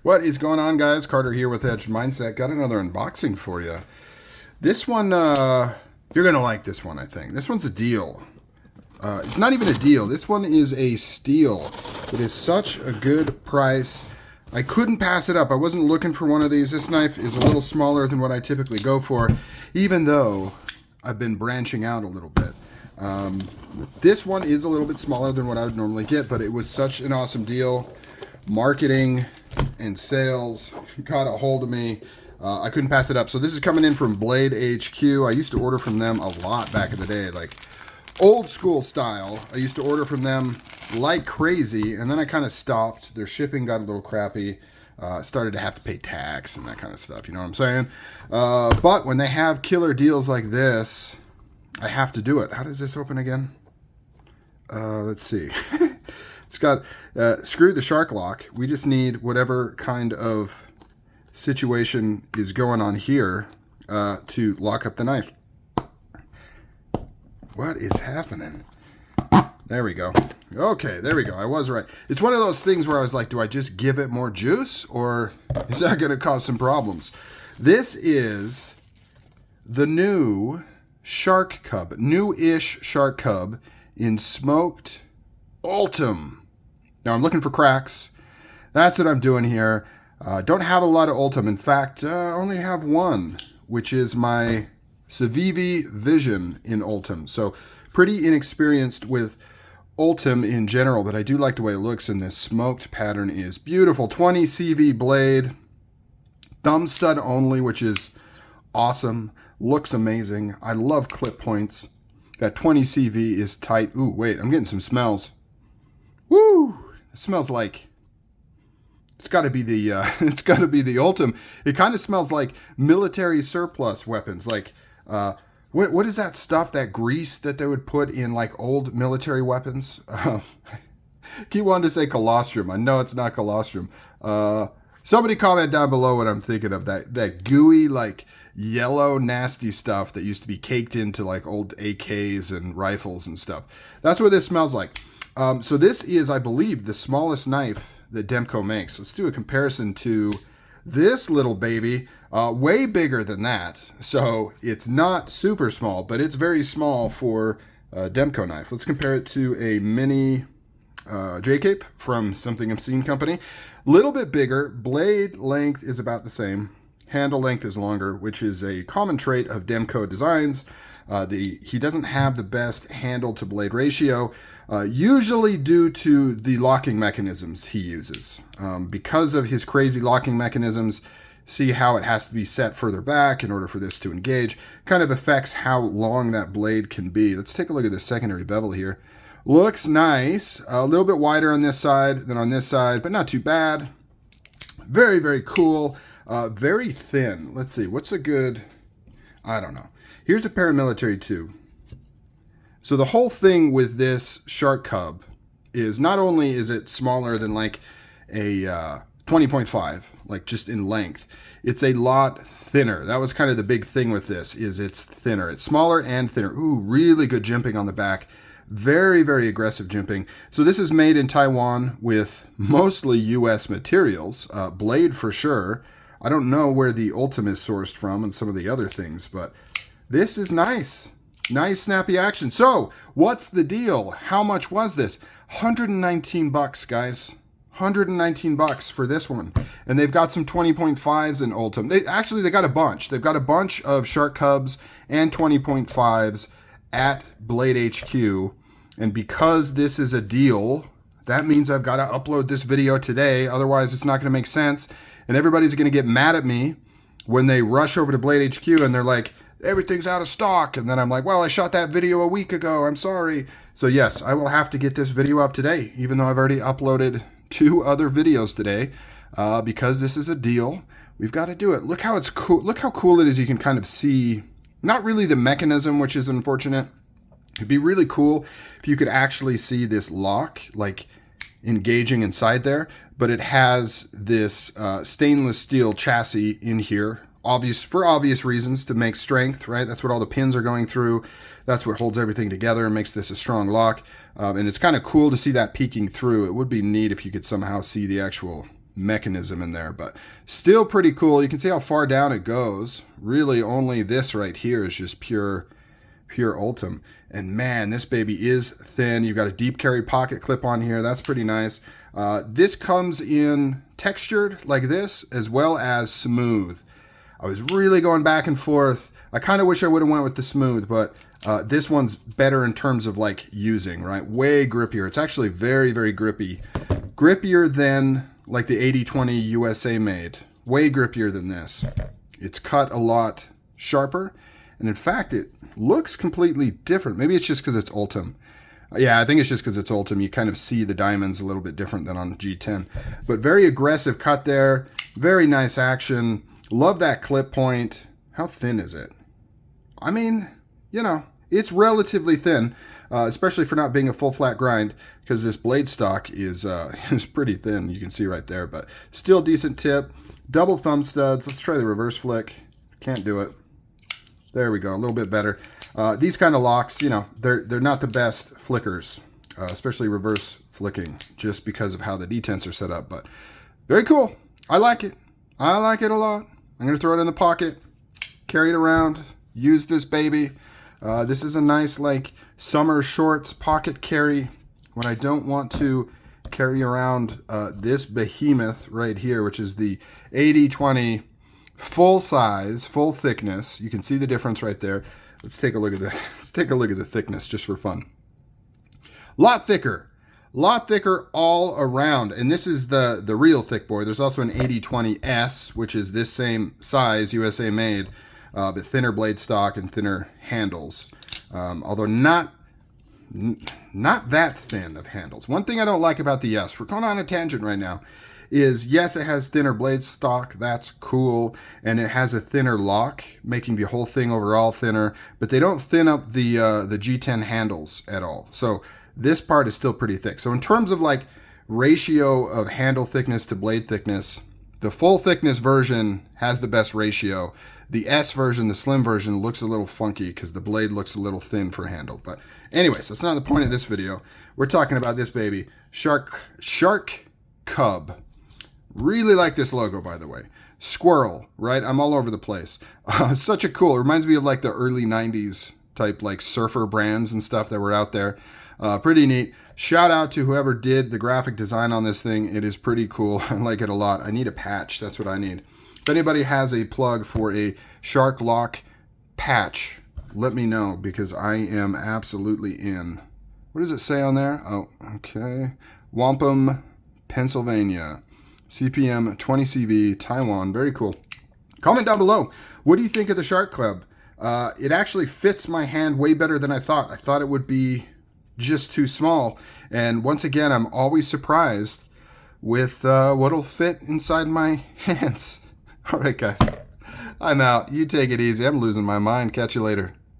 What is going on, guys? Carter here with Edge Mindset. Got another unboxing for you. This one, you're going to like this one, I think. This one's a deal. It's not even a deal. This one is a steal. It is such a good price. I couldn't pass it up. I wasn't looking for one of these. This knife is a little smaller than what I typically go for, even though I've been branching out a little bit. This one is a little bit smaller than what I would normally get, but it was such an awesome deal. Marketing and sales got a hold of me. I couldn't pass it up. So this is coming in from Blade HQ. I used to order from them a lot back in the day, like old school style. I used to order from them like crazy, and then I kind of stopped. Their shipping got a little crappy. Started to have to pay tax and that kind of stuff, you know what I'm saying? But when they have killer deals like this, I have to do it. How does this open again? Let's see. It's got screw the shark lock. We just need whatever kind of situation is going on here to lock up the knife. What is happening? There we go. Okay, there we go. I was right. It's one of those things where I was like, do I just give it more juice, or is that going to cause some problems? This is the new Shark Cub, new-ish Shark Cub in smoked Ultem. Now I'm looking for cracks. That's what I'm doing here. Don't have a lot of Ultem. In fact, I only have one, which is my Civivi Vision in Ultem. So pretty inexperienced with Ultem in general, but I do like the way it looks, and this smoked pattern is beautiful. 20 CV blade, thumb stud only, which is awesome. Looks amazing. I love clip points. That 20 CV is tight. Ooh, wait, I'm getting some smells. Woo! It smells like, it's got to be the it's got to be the Ultem. It kind of smells like military surplus weapons. Like what is that stuff, that grease that they would put in like old military weapons? Keep wanting to say colostrum. I know it's not colostrum. Somebody comment down below what I'm thinking of. That gooey, like yellow, nasty stuff that used to be caked into like old AKs and rifles and stuff. That's what this smells like. So this is, I believe, the smallest knife that Demko makes. Let's do a comparison to this little baby, way bigger than that. So it's not super small, but it's very small for a Demko knife. Let's compare it to a mini J-Cape from Something Obscene Company. Little bit bigger. Blade length is about the same. Handle length is longer, which is a common trait of Demko designs. He doesn't have the best handle to blade ratio, usually due to the locking mechanisms he uses. Because of his crazy locking mechanisms, see how it has to be set further back in order for this to engage, kind of affects how long that blade can be. Let's take a look at the secondary bevel here. Looks nice, a little bit wider on this side than on this side, but not too bad. Very, very cool, very thin. Let's see, what's a good, I don't know. Here's a paramilitary too. So the whole thing with this Shark Cub is not only is it smaller than like a 20.5, like just in length, it's a lot thinner. That was kind of the big thing with this, is it's thinner. It's smaller and thinner. Ooh, really good jimping on the back. Very, very aggressive jimping. So this is made in Taiwan with mostly US materials, blade for sure. I don't know where the Ultem is sourced from and some of the other things, but this is nice. Nice snappy action. So what's the deal? How much was this? 119 bucks, guys. 119 bucks for this one. And they've got some 20.5s in Ultem. They got a bunch. They've got a bunch of Shark Cubs and 20.5s at Blade HQ. And because this is a deal, that means I've got to upload this video today. Otherwise, it's not going to make sense. And everybody's going to get mad at me when they rush over to Blade HQ and they're like, everything's out of stock. And then I'm like, well, I shot that video a week ago. I'm sorry. So yes, I will have to get this video up today, even though I've already uploaded 2 other videos today, because this is a deal. We've got to do it. Look how it's cool. Look how cool it is. You can kind of see, not really the mechanism, which is unfortunate. It'd be really cool if you could actually see this lock, like engaging inside there, but it has this stainless steel chassis in here. For obvious reasons, to make strength, right? That's what all the pins are going through. That's what holds everything together and makes this a strong lock. And it's kind of cool to see that peeking through. It would be neat if you could somehow see the actual mechanism in there, but still pretty cool. You can see how far down it goes. Really only this right here is just pure Ultem. And man, this baby is thin. You've got a deep carry pocket clip on here. That's pretty nice. This comes in textured like this, as well as smooth. I was really going back and forth. I kind of wish I would have went with the smooth, but this one's better in terms of like using, right? Way grippier. It's actually very, very grippy. Grippier than like the 80/20 USA made. Way grippier than this. It's cut a lot sharper. And in fact, it looks completely different. Maybe it's just because it's Ultem. Yeah, I think it's just because it's Ultem. You kind of see the diamonds a little bit different than on G10. But very aggressive cut there. Very nice action. Love that clip point. How thin is it? I mean, you know, it's relatively thin, especially for not being a full flat grind, because this blade stock is pretty thin. You can see right there, but still decent tip. Double thumb studs. Let's try the reverse flick. Can't do it. There we go, a little bit better. These kind of locks, you know, they're not the best flickers, especially reverse flicking, just because of how the detents are set up. But very cool. I like it. I like it a lot. I'm going to throw it in the pocket, carry it around, use this baby. This is a nice, like, summer shorts pocket carry when I don't want to carry around this behemoth right here, which is the 80/20 full size, full thickness. You can see the difference right there. Let's take a look at the thickness just for fun. Lot thicker all around. And this is the real thick boy. There's also an 80/20S, which is this same size, USA made, but thinner blade stock and thinner handles. Although not that thin of handles. One thing I don't like about the S, we're going on a tangent right now, is yes, it has thinner blade stock. That's cool. And it has a thinner lock, making the whole thing overall thinner, but they don't thin up the G10 handles at all. So this part is still pretty thick. So in terms of like ratio of handle thickness to blade thickness, the full thickness version has the best ratio. The S version, the slim version, looks a little funky because the blade looks a little thin for handle. But anyways, that's not the point of this video. We're talking about this baby, Shark Cub. Really like this logo, by the way. Squirrel, right? I'm all over the place. Such a cool, it reminds me of like the early 90s type like surfer brands and stuff that were out there. Pretty neat. Shout out to whoever did the graphic design on this thing. It is pretty cool. I like it a lot. I need a patch. That's what I need. If anybody has a plug for a Shark Lock patch, let me know, because I am absolutely in. What does it say on there? Oh, okay. Wampum, Pennsylvania. CPM 20CV, Taiwan. Very cool. Comment down below. What do you think of the Shark Cub? It actually fits my hand way better than I thought. I thought it would be just too small. And once again, I'm always surprised with what'll fit inside my hands. All right, guys. I'm out. You take it easy. I'm losing my mind. Catch you later.